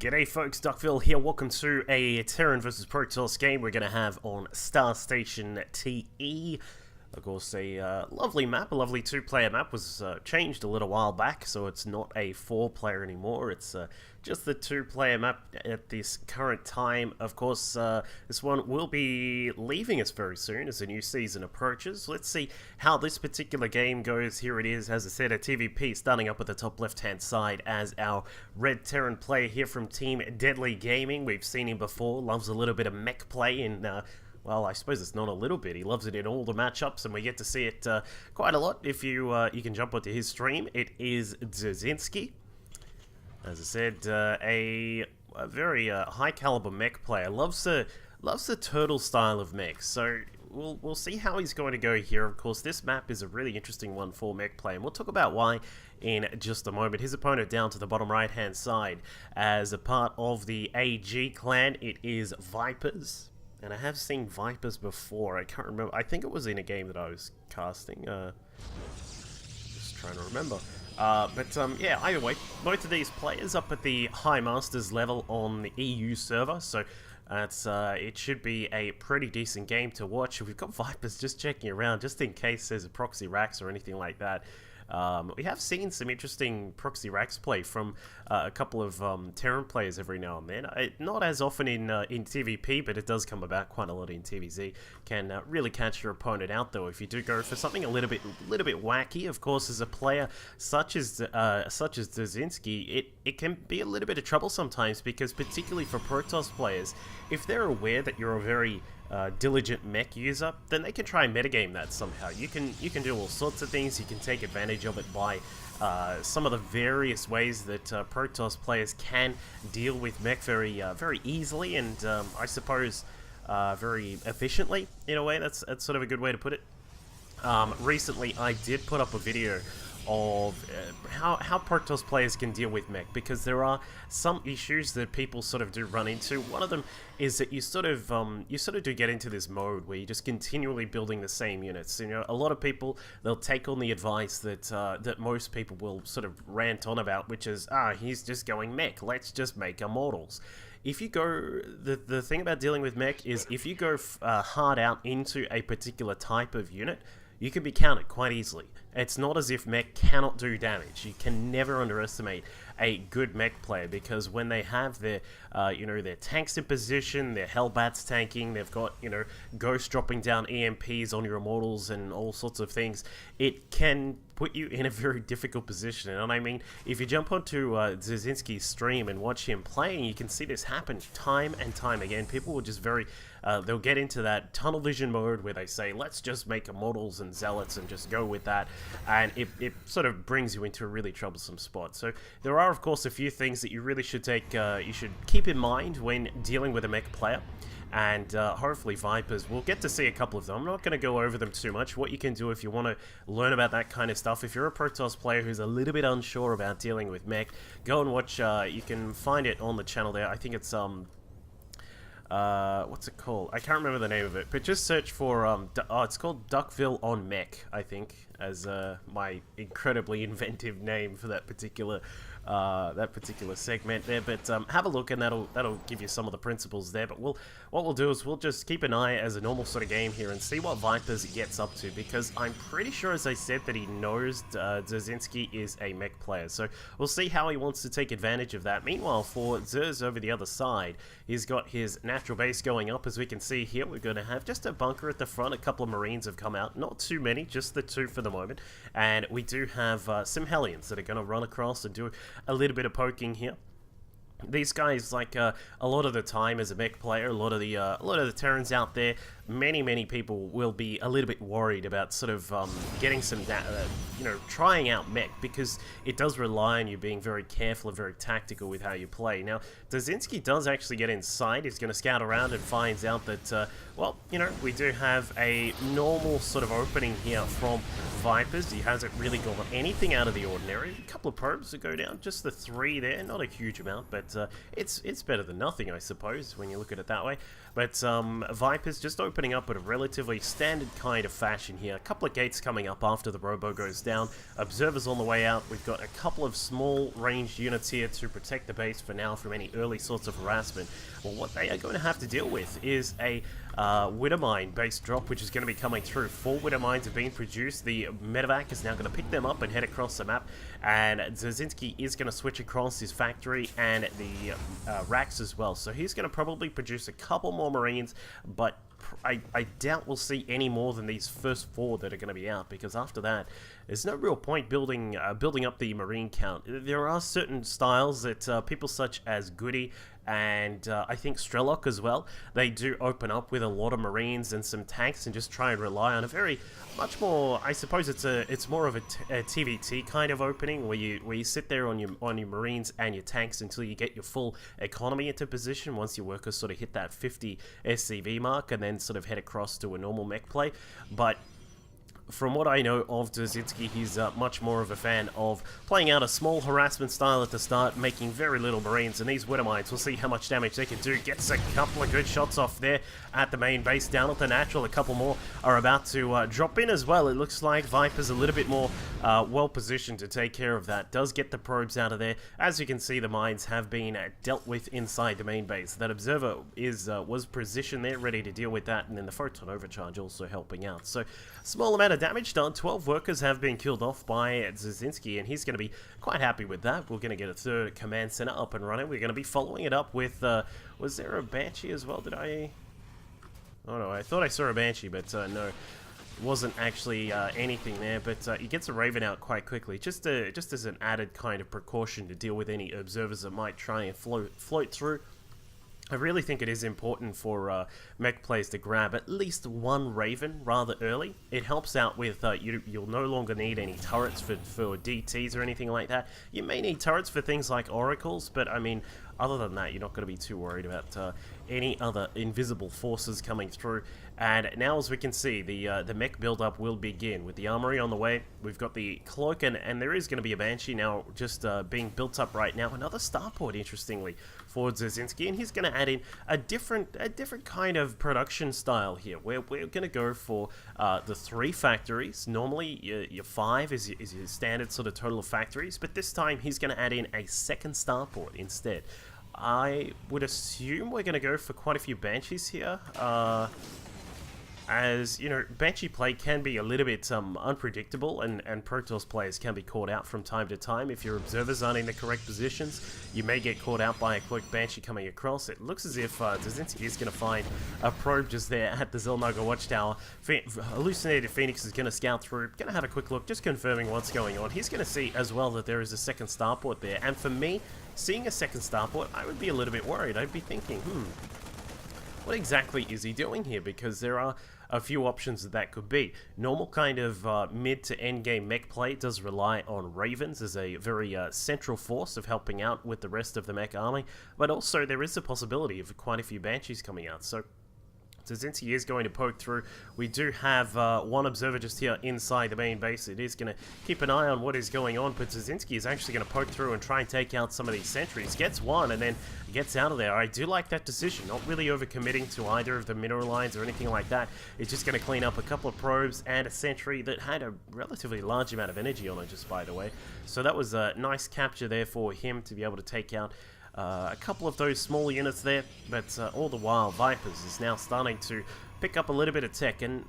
G'day folks, Duckville here. Welcome to a Terran vs Protoss game we're going to have on Star Station TE. Of course, a lovely map, a lovely two-player map was changed a little while back, so it's not a four-player anymore. It's just the two-player map at this current time. Of course, this one will be leaving us very soon as the new season approaches. Let's see how this particular game goes. Here it is, as I said, a TvP starting up at the top left-hand side as our Red Terran player here from Team Deadly Gaming. We've seen him before, loves a little bit of mech play in... well, I suppose it's not a little bit. He loves it in all the matchups, and we get to see it quite a lot. If you you can jump onto his stream, it is Dzerzhinsky. As I said, a very high caliber mech player. Loves the turtle style of mech. So we'll see how he's going to go here. Of course, this map is a really interesting one for mech play, and we'll talk about why in just a moment. His opponent down to the bottom right hand side as a part of the AG clan. It is Viperz. And I have seen Viperz before. I can't remember. I think it was in a game that I was casting. Just trying to remember. Yeah, either way, both of these players up at the High Masters level on the EU server. So that's it should be a pretty decent game to watch. We've got Viperz just checking around, just in case there's a proxy racks or anything like that. We have seen some interesting proxy racks play from a couple of Terran players every now and then. Not as often in TvP, but it does come about quite a lot in TvZ. Can really catch your opponent out though if you do go for something a little bit wacky. Of course, as a player such as Dzerzhinsky, it can be a little bit of trouble sometimes, because particularly for Protoss players, if they're aware that you're a very diligent mech user, then they can try and metagame that somehow. You can do all sorts of things. You can take advantage of it by some of the various ways that Protoss players can deal with mech very easily, and I suppose very efficiently in a way. That's sort of a good way to put it. Recently, I did put up a video of how Protoss players can deal with mech, because there are some issues that people sort of do run into. One of them is that you sort of do get into this mode where you're just continually building the same units. You know, a lot of people, they'll take on the advice that that most people will sort of rant on about, which is, he's just going mech, let's just make immortals. If you go, the thing about dealing with mech is if you go hard out into a particular type of unit, you can be countered quite easily. It's not as if mech cannot do damage. You can never underestimate a good mech player, because when they have their, their tanks in position, their Hellbats tanking, they've got, Ghost dropping down EMPs on your immortals and all sorts of things, it can put you in a very difficult position. And I mean, if you jump onto Dzerzhinsky's stream and watch him playing, you can see this happen time and time again. People will just they'll get into that tunnel vision mode where they say, let's just make immortals and zealots and just go with that, and it sort of brings you into a really troublesome spot. So there are, of course, a few things that you really should you should keep in mind when dealing with a mech player. And hopefully Viperz, we'll get to see a couple of them. I'm not going to go over them too much. What you can do if you want to learn about that kind of stuff, if you're a Protoss player who's a little bit unsure about dealing with mech, go and watch, you can find it on the channel there. I think it's, what's it called? I can't remember the name of it, but just search for, it's called Duckville on Mech, I think, as my incredibly inventive name for that particular segment there. But have a look, and that'll give you some of the principles there. But what we'll do is we'll just keep an eye as a normal sort of game here and see what Viperz gets up to, because I'm pretty sure, as I said, that he knows Dzerzhinsky is a mech player. So we'll see how he wants to take advantage of that. Meanwhile, for Zerz over the other side, he's got his natural base going up. As we can see here, we're going to have just a bunker at the front. A couple of Marines have come out, not too many, just the two for the moment. And we do have some Hellions that are going to run across and do a little bit of poking here. These guys, like a lot of the time as a mech player, a lot of the Terrans out there, many people will be a little bit worried about sort of getting some, trying out mech, because it does rely on you being very careful and very tactical with how you play. Now, Dzerzhinsky does actually get inside. He's going to scout around and finds out that, we do have a normal sort of opening here from Viperz. He hasn't really got anything out of the ordinary. A couple of probes that go down, just the 3 there, not a huge amount, but but it's better than nothing, I suppose, when you look at it that way. But Viper's just opening up in a relatively standard kind of fashion here. A couple of gates coming up after the robo goes down. Observers on the way out. We've got a couple of small ranged units here to protect the base for now from any early sorts of harassment. Well, what they are going to have to deal with is a Widowmine base drop, which is going to be coming through. 4 Widowmines have been produced. The medevac is now going to pick them up and head across the map, and Dzerzhinsky is going to switch across his factory and the racks as well. So he's going to probably produce a couple more Marines, but I doubt we'll see any more than these first 4 that are going to be out, because after that, there's no real point building up the Marine count. There are certain styles that people such as Goody and I think Strelok as well, they do open up with a lot of Marines and some tanks and just try and rely on a very much more, I suppose it's more of a TvT kind of opening where you sit there on your Marines and your tanks until you get your full economy into position. Once your workers sort of hit that 50 SCV mark, and then sort of head across to a normal mech play. But from what I know of Dzerzhinsky, he's much more of a fan of playing out a small harassment style at the start, making very little Marines, and these Widowmines, we'll see how much damage they can do. Gets a couple of good shots off there at the main base. Down at the natural, a couple more are about to drop in as well. It looks like Viper's a little bit more well positioned to take care of that. Does get the probes out of there. As you can see, the mines have been dealt with inside the main base. That observer was positioned there, ready to deal with that, and then the photon overcharge also helping out. So, small amount of damage done. 12 workers have been killed off by Dzerzhinsky, and he's going to be quite happy with that. We're going to get a third command center up and running. We're going to be following it up with, was there a Banshee as well? Did I? Oh no, I thought I saw a Banshee, but no. Wasn't actually anything there, but he gets a Raven out quite quickly, just as an added kind of precaution to deal with any observers that might try and float through. I really think it is important for mech players to grab at least 1 Raven rather early. It helps out with, you'll no longer need any turrets for DTs or anything like that. You may need turrets for things like oracles, but I mean, other than that, you're not going to be too worried about any other invisible forces coming through. And now, as we can see, the mech build-up will begin. With the armory on the way, we've got the cloak, and there is going to be a Banshee now just being built up right now. Another starport, interestingly, for Dzerzhinsky, and he's going to add in a different kind of production style here, where we're going to go for the 3 factories. Normally, your 5 is your standard sort of total of factories, but this time he's going to add in a second starport instead. I would assume we're going to go for quite a few Banshees here. As, you know, Banshee play can be a little bit unpredictable, and Protoss players can be caught out from time to time. If your observers aren't in the correct positions, you may get caught out by a quick Banshee coming across. It looks as if Dzerzhinsky is going to find a probe just there at the Zelnaga Watchtower. Hallucinated Phoenix is going to scout through, going to have a quick look, just confirming what's going on. He's going to see as well that there is a second starport there, and for me, seeing a second starport, I would be a little bit worried. I'd be thinking, what exactly is he doing here? Because there are a few options that could be. Normal kind of mid to end game mech play does rely on Ravens as a very central force of helping out with the rest of the mech army, but also there is a possibility of quite a few Banshees coming out. So Dzerzhinsky is going to poke through. We do have 1 observer just here inside the main base. It is going to keep an eye on what is going on, but Dzerzhinsky is actually going to poke through and try and take out some of these sentries. Gets 1 and then gets out of there. I do like that decision. Not really overcommitting to either of the mineral lines or anything like that. It's just going to clean up a couple of probes and a sentry that had a relatively large amount of energy on it, just by the way. So that was a nice capture there for him to be able to take out a couple of those small units there, but all the while Viperz is now starting to pick up a little bit of tech. And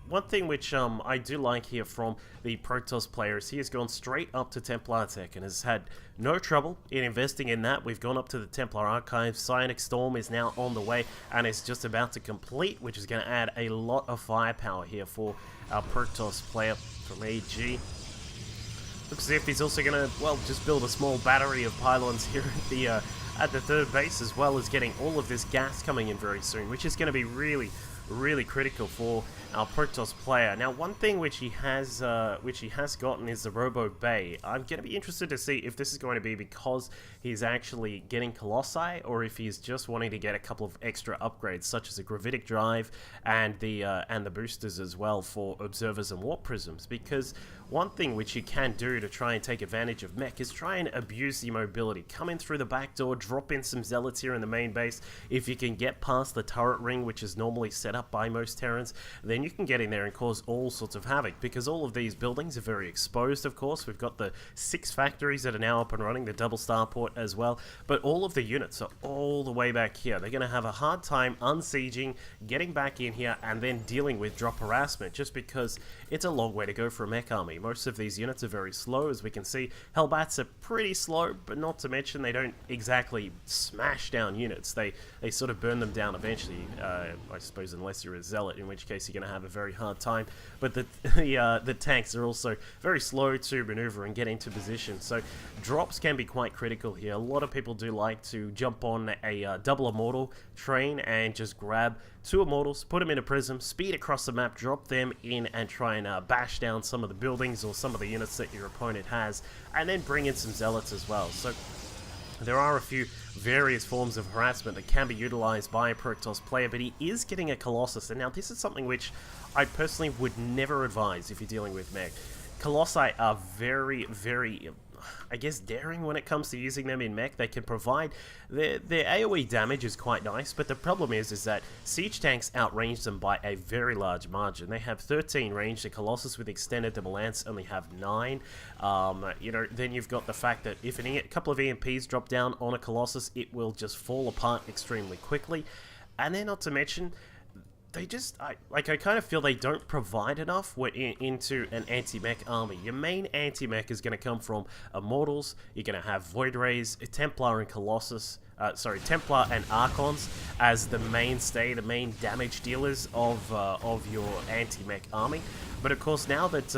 one thing which I do like here from the Protoss players, he has gone straight up to Templar tech and has had no trouble in investing in that. We've gone up to the Templar archive. Psionic Storm is now on the way and is just about to complete, which is going to add a lot of firepower here for our Protoss player from AG. Looks as if he's also going to, well, just build a small battery of pylons here at the 3rd base, as well as getting all of this gas coming in very soon, which is going to be really, really critical for our Protoss player. Now, one thing which he has gotten is the Robo Bay. I'm going to be interested to see if this is going to be because he's actually getting Colossi, or if he's just wanting to get a couple of extra upgrades, such as a gravitic drive and the boosters as well for observers and warp prisms. Because one thing which you can do to try and take advantage of mech is try and abuse the mobility. Come in through the back door, drop in some zealots here in the main base. If you can get past the turret ring, which is normally set up by most Terrans, then you can get in there and cause all sorts of havoc, because all of these buildings are very exposed, of course. We've got the 6 factories that are now up and running, the double starport as well, but all of the units are all the way back here. They're going to have a hard time unsieging, getting back in here, and then dealing with drop harassment, just because it's a long way to go for a mech army. Most of these units are very slow, as we can see. Hellbats are pretty slow, but not to mention they don't exactly smash down units. They sort of burn them down eventually, I suppose, unless you're a zealot, in which case you're going to have a very hard time. But the tanks are also very slow to maneuver and get into position, so drops can be quite critical here. A lot of people do like to jump on a double immortal train and just grab 2 immortals, put them in a prism, speed across the map, drop them in, and try and bash down some of the buildings or some of the units that your opponent has, and then bring in some zealots as well. So there are a few various forms of harassment that can be utilized by a Protoss player, but he is getting a Colossus, and now this is something which I personally would never advise if you're dealing with mech. Colossi are very, very, I guess, daring when it comes to using them in mech. They can provide, their AoE damage is quite nice, but the problem is that siege tanks outrange them by a very large margin. They have 13 range. The Colossus with extended double lance only have 9. You know, then you've got the fact that if a couple of EMPs drop down on a Colossus, it will just fall apart extremely quickly. And then, not to mention, they just, I kind of feel they don't provide enough into an anti-mech army. Your main anti-mech is going to come from Immortals. You're going to have Void Rays, Templar and Colossus, Templar and Archons as the mainstay, the main damage dealers of your anti-mech army. But of course, now that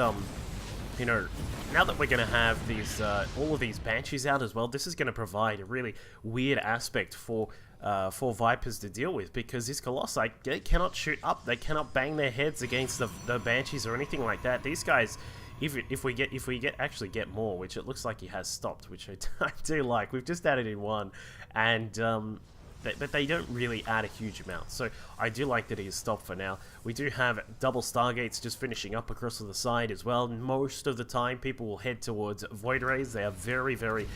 you know, now that we're going to have these all of these Banshees out as well, this is going to provide a really weird aspect for Vipers to deal with, because these Colossi, they cannot shoot up, they cannot bang their heads against the Banshees or anything like that. These guys, if we actually get more, which it looks like he has stopped, which I do like. We've just added in 1, and but they don't really add a huge amount, so I do like that he is stopped for now. We do have double Stargates just finishing up across to the side as well. Most of the time people will head towards Void Rays. They are very, very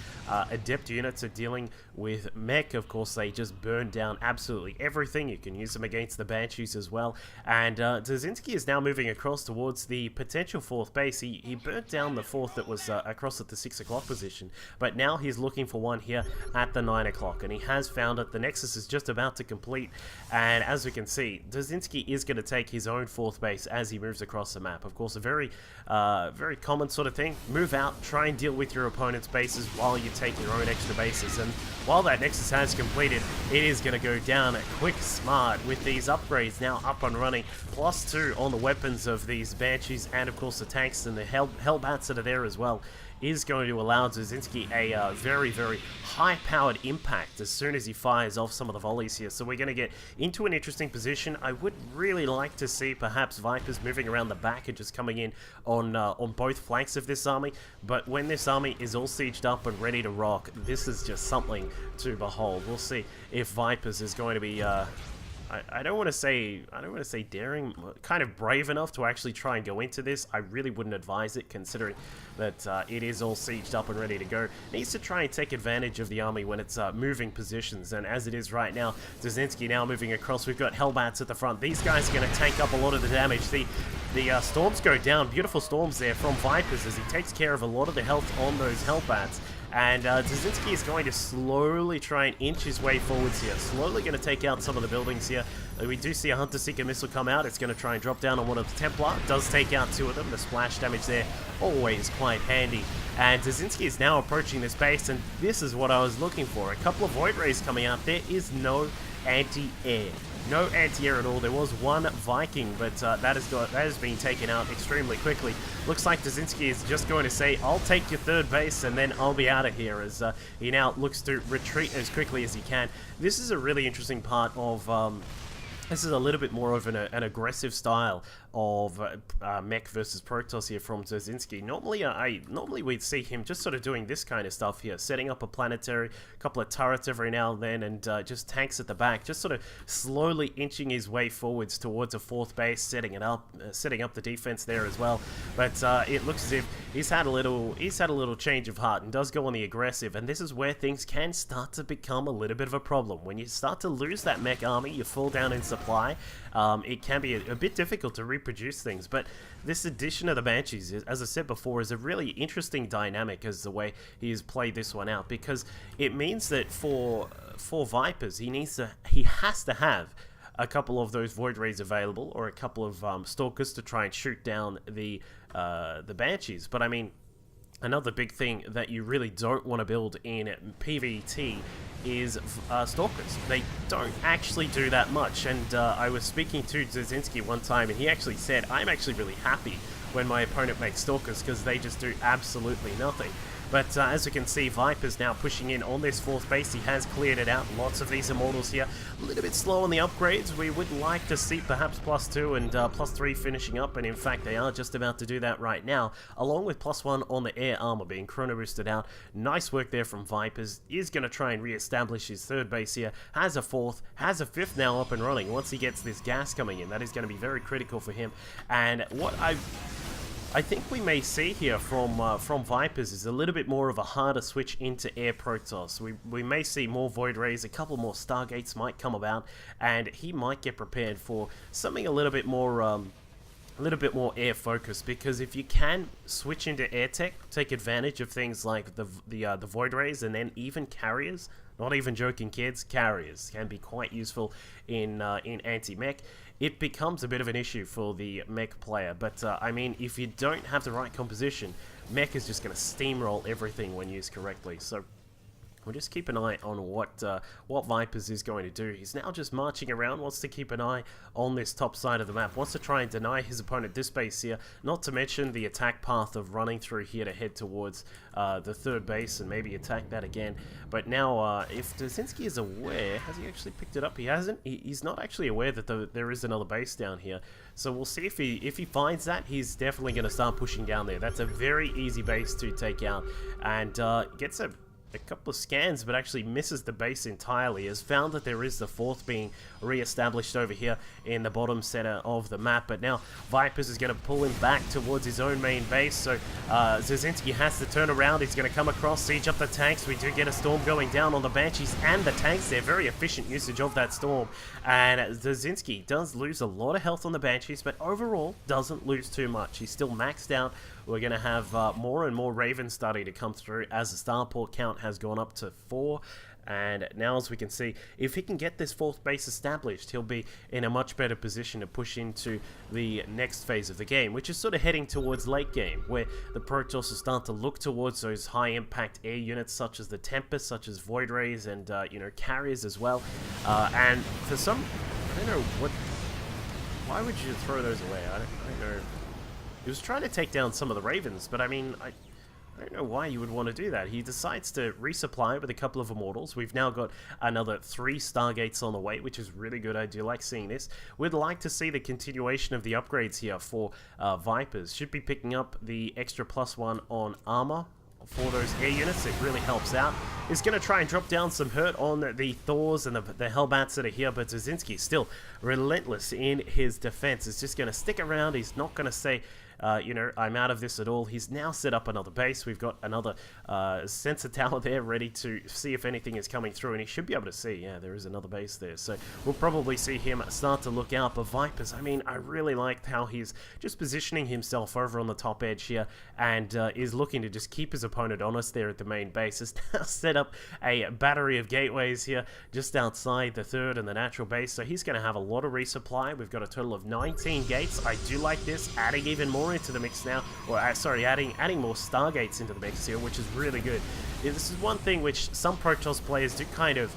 adept units at dealing with mech. Of course, they just burn down absolutely everything. You can use them against the Banshees as well. And Dzerzhinsky is now moving across towards the potential 4th base. He burnt down the 4th that was across at the 6 o'clock position, but now he's looking for one here at the 9 o'clock, and he has found it. The Nexus is just about to complete, and as we can see, Dzerzhinsky is going to take his own 4th base as he moves across the map. Of course, a very common sort of thing. Move out, try and deal with your opponent's bases while you take your own extra bases, and while that Nexus has completed, it is going to go down quick smart with these upgrades now up and running. +2 on the weapons of these Banshees, and of course the tanks and the Hellbats that are there as well, is going to allow Dzerzhinsky a very, very high-powered impact as soon as he fires off some of the volleys here. So we're going to get into an interesting position. I would really like to see perhaps Vipers moving around the back and just coming in on both flanks of this army. But when this army is all sieged up and ready to rock, this is just something to behold. We'll see if Vipers is going to be I don't want to say daring, kind of brave enough to actually try and go into this. I really wouldn't advise it, considering that it is all sieged up and ready to go. Needs to try and take advantage of the army when it's moving positions, and as it is right now, Dzerzhinsky now moving across. We've got Hellbats at the front. These guys are going to tank up a lot of the damage. The storms go down. Beautiful storms there from Vipers as he takes care of a lot of the health on those Hellbats. And Dzerzhinsky is going to slowly try and inch his way forwards here. Slowly going to take out some of the buildings here. We do see a Hunter Seeker missile come out. It's going to try and drop down on one of the Templar. Does take out 2 of them. The splash damage there, always quite handy. And Dzerzhinsky is now approaching this base, and this is what I was looking for. A couple of Void Rays coming out. There is no anti-air. No anti-air at all. There was one Viking, but that has been taken out extremely quickly. Looks like Dzerzhinsky is just going to say, I'll take your 3rd base and then I'll be out of here, as he now looks to retreat as quickly as he can. This is a really interesting part of This is a little bit more of an aggressive style of mech versus Protoss here from Dzerzhinsky. Normally we'd see him just sort of doing this kind of stuff here, setting up a planetary, a couple of turrets every now and then, and just tanks at the back, just sort of slowly inching his way forwards towards a fourth base, setting up the defense there as well. But it looks as if he's had a little change of heart and does go on the aggressive, and this is where things can start to become a little bit of a problem. When you start to lose that mech army, you fall down in supply. It can be a bit difficult to reproduce things, but this addition of the Banshees, as I said before, is a really interesting dynamic as the way he has played this one out, because it means that for Vipers, he has to have a couple of those Void Rays available, or a couple of Stalkers to try and shoot down the Banshees. But I mean, another big thing that you really don't want to build in PvT is Stalkers. They don't actually do that much, and I was speaking to Dzerzhinsky one time, and he actually said, I'm actually really happy when my opponent makes Stalkers, because they just do absolutely nothing. But as you can see, Viper's now pushing in on this fourth base. He has cleared it out. Lots of these Immortals here. A little bit slow on the upgrades. We would like to see perhaps +2 and +3 finishing up, and in fact they are just about to do that right now, along with +1 on the air armor being chrono boosted out. Nice work there from Vipers. Is going to try and re-establish his third base here. Has a fourth, has a fifth now up and running. Once he gets this gas coming in, that is going to be very critical for him. And what I think we may see here from Vipers is a little bit more of a harder switch into Air Protoss. We may see more Void Rays, a couple more Stargates might come about, and he might get prepared for something a little bit more air focused, because if you can switch into air tech, take advantage of things like the Void Rays, and then even carriers. Not even joking, kids, carriers can be quite useful in anti-mech. It becomes a bit of an issue for the mech player, but I mean, if you don't have the right composition, mech is just going to steamroll everything when used correctly. So we'll just keep an eye on what Vipers is going to do. He's now just marching around, wants to keep an eye on this top side of the map, wants to try and deny his opponent this base here, not to mention the attack path of running through here to head towards the third base and maybe attack that again. But now, if Dzerzhinsky is aware, has he actually picked it up? He hasn't. He's not actually aware that there is another base down here. So we'll see if he finds that. He's definitely going to start pushing down there. That's a very easy base to take out, and gets a couple of scans, but actually misses the base entirely. Has found that there is the fourth being re-established over here in the bottom center of the map, but now Vipers is going to pull him back towards his own main base. So Dzerzhinsky has to turn around. He's going to come across, siege up the tanks. We do get a storm going down on the Banshees and the tanks. They're very efficient usage of that storm, and Dzerzhinsky does lose a lot of health on the Banshees, but overall doesn't lose too much. He's still maxed out. We're going to have more and more Ravens starting to come through as the starport count has gone up to 4. And now, as we can see, if he can get this fourth base established, he'll be in a much better position to push into the next phase of the game, which is sort of heading towards late game, where the Protoss will start to look towards those high-impact air units, such as the Tempest, such as Void Rays, and carriers as well. And for some, I don't know why would you throw those away? I don't know. He was trying to take down some of the Ravens, but I mean, I don't know why you would want to do that. He decides to resupply with a couple of Immortals. We've now got another 3 Stargates on the way, which is really good. I do like seeing this. We'd like to see the continuation of the upgrades here for Vipers. Should be picking up the extra +1 on armor for those air units. It really helps out. He's going to try and drop down some hurt on the Thors and the Hellbats that are here, but Dzerzhinsky still relentless in his defense. He's just going to stick around. He's not going to say, I'm out of this at all. He's now set up another base. We've got another sensor tower there ready to see if anything is coming through, and he should be able to see, yeah, there is another base there. So we'll probably see him start to look out. But Vipers, I mean, I really liked how he's just positioning himself over on the top edge here, and is looking to just keep his opponent honest there at the main base. Has now set up a battery of gateways here just outside the third and the natural base, so he's going to have a lot of resupply. We've got a total of 19 gates. I do like this, adding even more into the mix now, or sorry, adding more Stargates into the mix here, which is really good. Yeah, this is one thing which some Protoss players do kind of,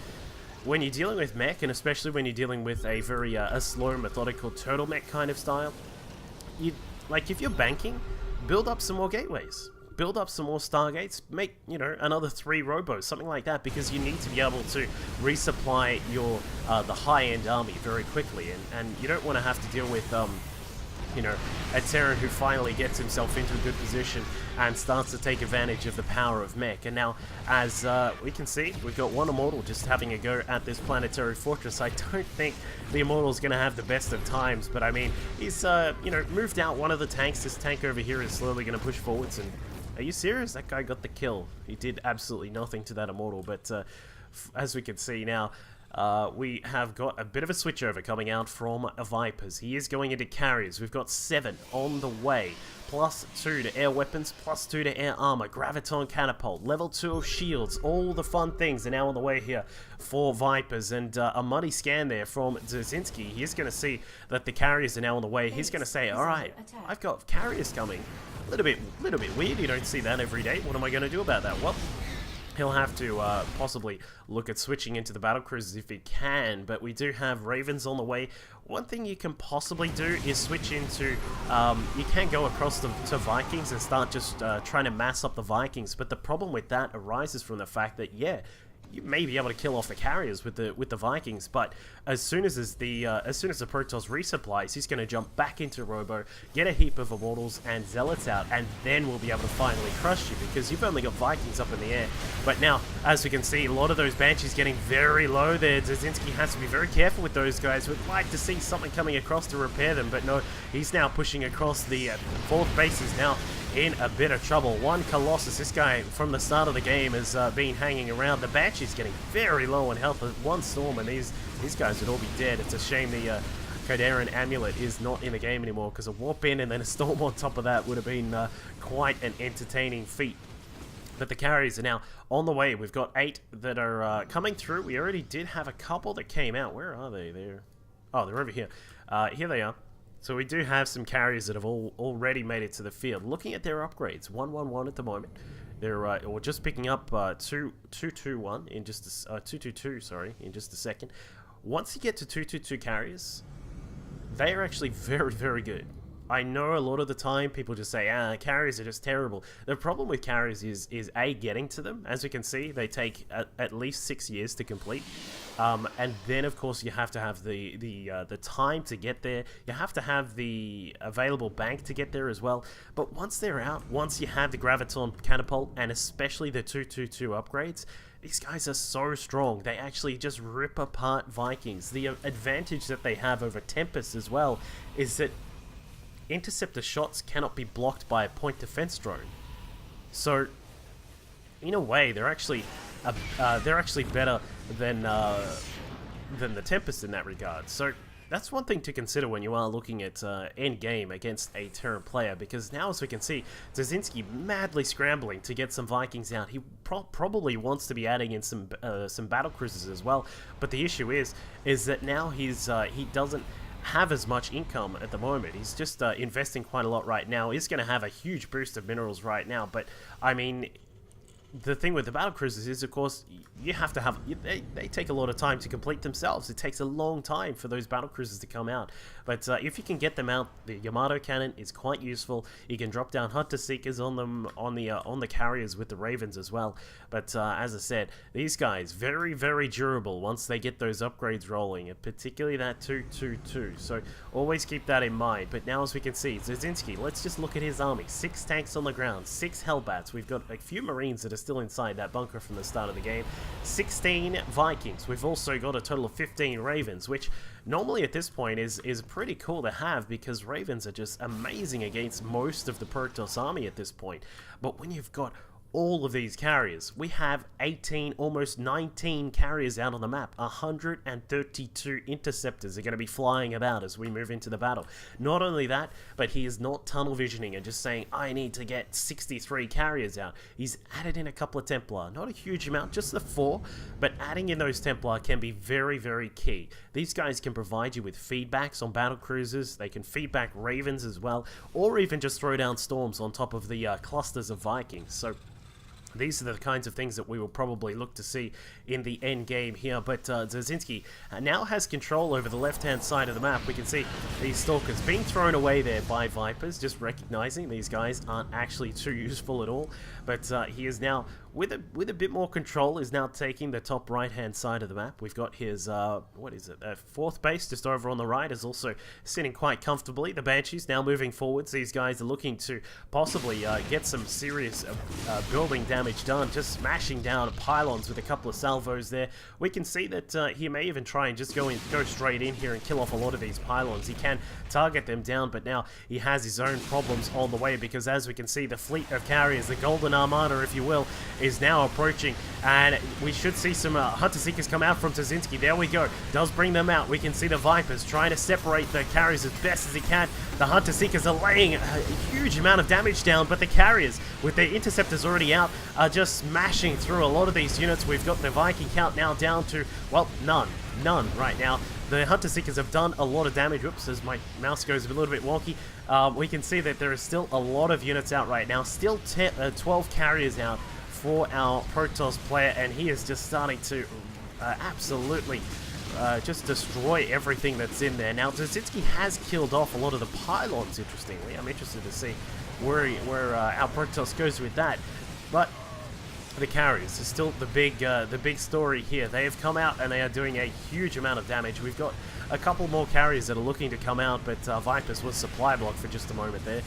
when you're dealing with mech, and especially when you're dealing with a very a slow, methodical turtle mech kind of style, like if you're banking, build up some more gateways. build up some more Stargates, make, you know, another 3 Robos, something like that, because you need to be able to resupply your the high-end army very quickly, and you don't want to have to deal with you know, a Terran who finally gets himself into a good position and starts to take advantage of the power of mech. And now, as we can see, we've got one Immortal just having a go at this planetary fortress. I don't think the Immortal's going to have the best of times, but I mean, he's, you know, moved out one of the tanks. This tank over here is slowly going to push forwards, and are you serious? That guy got the kill. He did absolutely nothing to that Immortal, but as we can see now, we have got a bit of a switchover coming out from Viperz. He is going into carriers. We've got 7 on the way. +2 to air weapons, +2 to air armor, graviton catapult, level 2 of shields. All the fun things are now on the way here for Viperz, and a muddy scan there from Dzerzhinsky. He's going to see that the carriers are now on the way. He's going to say, alright, I've got carriers coming. A little bit weird. You don't see that every day. What am I going to do about that? Well, he'll have to possibly look at switching into the battlecruisers if he can, but we do have Ravens on the way. One thing you can possibly do is switch into, you can go across to Vikings and start just trying to mass up the Vikings, but the problem with that arises from the fact that, yeah, you may be able to kill off the carriers with the Vikings, but as soon as the Protoss resupplies, he's going to jump back into Robo, get a heap of Immortals and Zealots out, and then we'll be able to finally crush you, because you've only got Vikings up in the air. But now, as we can see, a lot of those Banshees getting very low there. Dzerzhinsky has to be very careful with those guys. We'd like to see something coming across to repair them, but no, he's now pushing across. The 4th base is now in a bit of trouble. One Colossus, this guy from the start of the game has been hanging around. The Banshee's getting very low on health. One Storm and these guys would all be dead. It's a shame the Codaran Amulet is not in the game anymore, because a Warp in and then a Storm on top of that would have been quite an entertaining feat. But the carriers are now on the way. We've got 8 that are coming through. We already did have a couple that came out. Where are they? Oh, they're over here. Here they are. So we do have some carriers that have already made it to the field. Looking at their upgrades, 111 at the moment. They're we're just picking up 221 in just 222, sorry, in just a second. Once you get to 222 carriers, they are actually very, very good. I know a lot of the time people just say, carriers are just terrible. The problem with carriers is A, getting to them. As you can see, they take at least 6 years to complete. And then, of course, you have to have the time to get there. You have to have the available bank to get there as well. But once they're out, once you have the Graviton Catapult, and especially the 222 upgrades, these guys are so strong. They actually just rip apart Vikings. The advantage that they have over Tempest as well is that interceptor shots cannot be blocked by a point defense drone. So, in a way, they're actually better than the Tempest in that regard. So that's one thing to consider when you are looking at end game against a Terran player, because now, as we can see, Dzerzhinsky madly scrambling to get some Vikings out. He probably wants to be adding in some battlecruisers as well, but the issue is that now he doesn't have as much income at the moment. He's just investing quite a lot right now. He's going to have a huge boost of minerals right now, but I mean, the thing with the battlecruisers is, of course, you have to have... They take a lot of time to complete themselves. It takes a long time for those battlecruisers to come out. But if you can get them out, the Yamato cannon is quite useful. You can drop down Hunter Seekers on them, on the carriers with the Ravens as well. But as I said, these guys, very, very durable once they get those upgrades rolling, and particularly that 222. So always keep that in mind. But now, as we can see, Dzerzhinsky, let's just look at his army. 6 tanks on the ground, 6 Hellbats. We've got a few Marines that are still inside that bunker from the start of the game. 16 Vikings. We've also got a total of 15 Ravens, which normally at this point is pretty cool to have, because Ravens are just amazing against most of the Protoss army at this point. But when you've got all of these carriers, we have 18, almost 19 carriers out on the map. 132 interceptors are going to be flying about as we move into the battle. Not only that, but he is not tunnel visioning and just saying, I need to get 63 carriers out. He's added in a couple of Templar. Not a huge amount, just the 4, but adding in those Templar can be very, very key. These guys can provide you with feedbacks on battle cruisers. They can feedback Ravens as well, or even just throw down Storms on top of the clusters of Vikings. So These are the kinds of things that we will probably look to see in the end game here. But Dzerzhinsky now has control over the left-hand side of the map. We can see these Stalkers being thrown away there by Vipers, just recognizing these guys aren't actually too useful at all. But he is now, with a bit more control, is now taking the top right-hand side of the map. We've got his, what is it, fourth base just over on the right is also sitting quite comfortably. The Banshees now moving forwards. These guys are looking to possibly get some serious building damage done, just smashing down pylons with a couple of salvos there. We can see that he may even try and just go straight in here and kill off a lot of these pylons. He can target them down, but now he has his own problems on the way, because as we can see, the fleet of carriers, the Golden Armada, if you will, is now approaching, and we should see some Hunter Seekers come out from Dzerzhinsky. There we go. Does bring them out. We can see the Vipers trying to separate the carriers as best as he can. The Hunter Seekers are laying a huge amount of damage down, but the carriers, with their interceptors already out, are just smashing through a lot of these units. We've got the Viking count now down to, well, none right now. The Hunter Seekers have done a lot of damage. Whoops, as my mouse goes a little bit wonky. We can see that there is still a lot of units out right now. Still 12 carriers out for our Protoss player, and he is just starting to absolutely just destroy everything that's in there. Now, Dzerzhinsky has killed off a lot of the pylons, interestingly. I'm interested to see where our Protoss goes with that. But the carriers is still the big story here. They have come out and they are doing a huge amount of damage. We've got a couple more carriers that are looking to come out, but Viper's was supply blocked for just a moment there.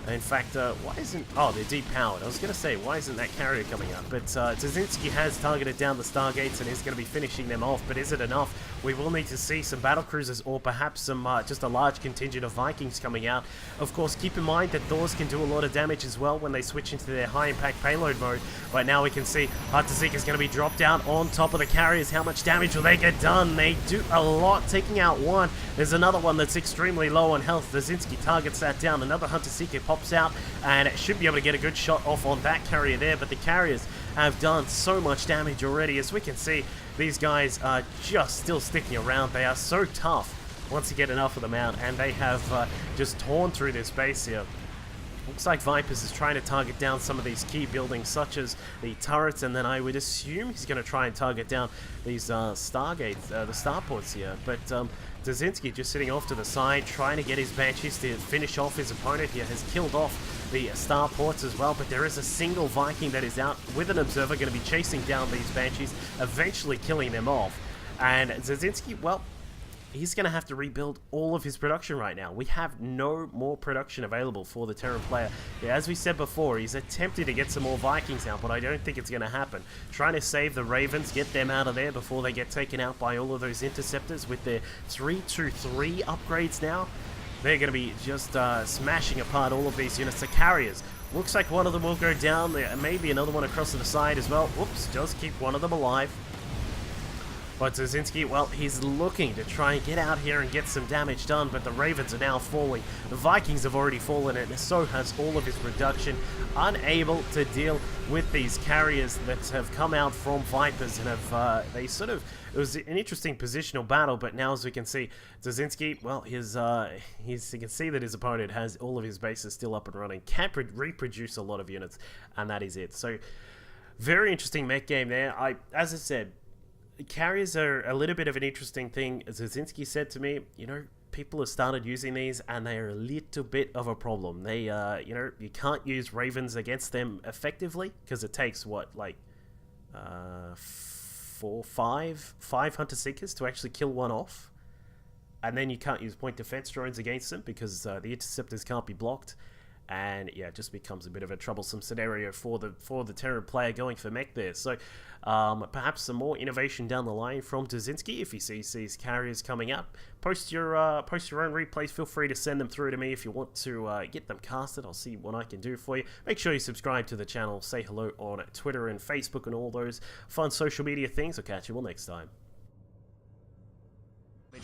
In fact, why isn't... Oh, they're depowered. I was going to say, why isn't that carrier coming up? But Dzerzhinsky has targeted down the Stargates and is going to be finishing them off. But is it enough? We will need to see some battlecruisers or perhaps some just a large contingent of Vikings coming out. Of course, keep in mind that Thors can do a lot of damage as well when they switch into their high-impact payload mode. Right now we can see Hunter Seeker is going to be dropped down on top of the carriers. How much damage will they get done? They do a lot, taking out one. There's another one that's extremely low on health. Dzerzhinsky targets that down. Another Hunter Seeker pops out and should be able to get a good shot off on that carrier there, but the carriers have done so much damage already. As we can see, these guys are just still sticking around. They are so tough once you get enough of them out, and they have just torn through this base here. Looks like Viperz is trying to target down some of these key buildings, such as the turrets, and then I would assume he's going to try and target down these Stargates, the starports here. But Dzerzhinsky just sitting off to the side, trying to get his Banshees to finish off his opponent here. Has killed off the starports as well, but there is a single Viking that is out with an observer, going to be chasing down these Banshees, eventually killing them off. And Dzerzhinsky, well, he's going to have to rebuild all of his production right now. We have no more production available for the Terran player. Yeah, as we said before, he's attempting to get some more Vikings out, but I don't think it's going to happen. Trying to save the Ravens, get them out of there before they get taken out by all of those interceptors with their 3-2-3 upgrades now. They're going to be just smashing apart all of these units. The carriers, looks like one of them will go down. There may be another one across to the side as well. Whoops, does keep one of them alive. But Dzerzhinsky, well, he's looking to try and get out here and get some damage done, but the Ravens are now falling. The Vikings have already fallen, and so has all of his production. Unable to deal with these carriers that have come out from Viperz and have, they sort of, it was an interesting positional battle, but now as we can see, Dzerzhinsky, well, you can see that his opponent has all of his bases still up and running, can't reproduce a lot of units, and that is it. So, very interesting mech game there. As I said, carriers are a little bit of an interesting thing. As Dzerzhinsky said to me, you know, people have started using these and they are a little bit of a problem. They, you know, you can't use Ravens against them effectively because it takes, what, like, 5 Hunter Seekers to actually kill one off. And then you can't use point defense drones against them because the interceptors can't be blocked. And yeah, it just becomes a bit of a troublesome scenario for the Terran player going for mech there. So perhaps some more innovation down the line from Dzerzhinsky. If he sees these carriers coming up, post your own replays. Feel free to send them through to me if you want to get them casted. I'll see what I can do for you. Make sure you subscribe to the channel. Say hello on Twitter and Facebook and all those fun social media things. I'll catch you all next time.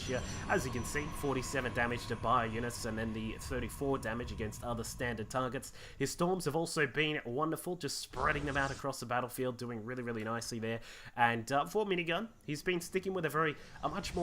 Here. As you can see, 47 damage to bio units and then the 34 damage against other standard targets. His storms have also been wonderful, just spreading them out across the battlefield, doing really, really nicely there. And for minigun, he's been sticking with a much more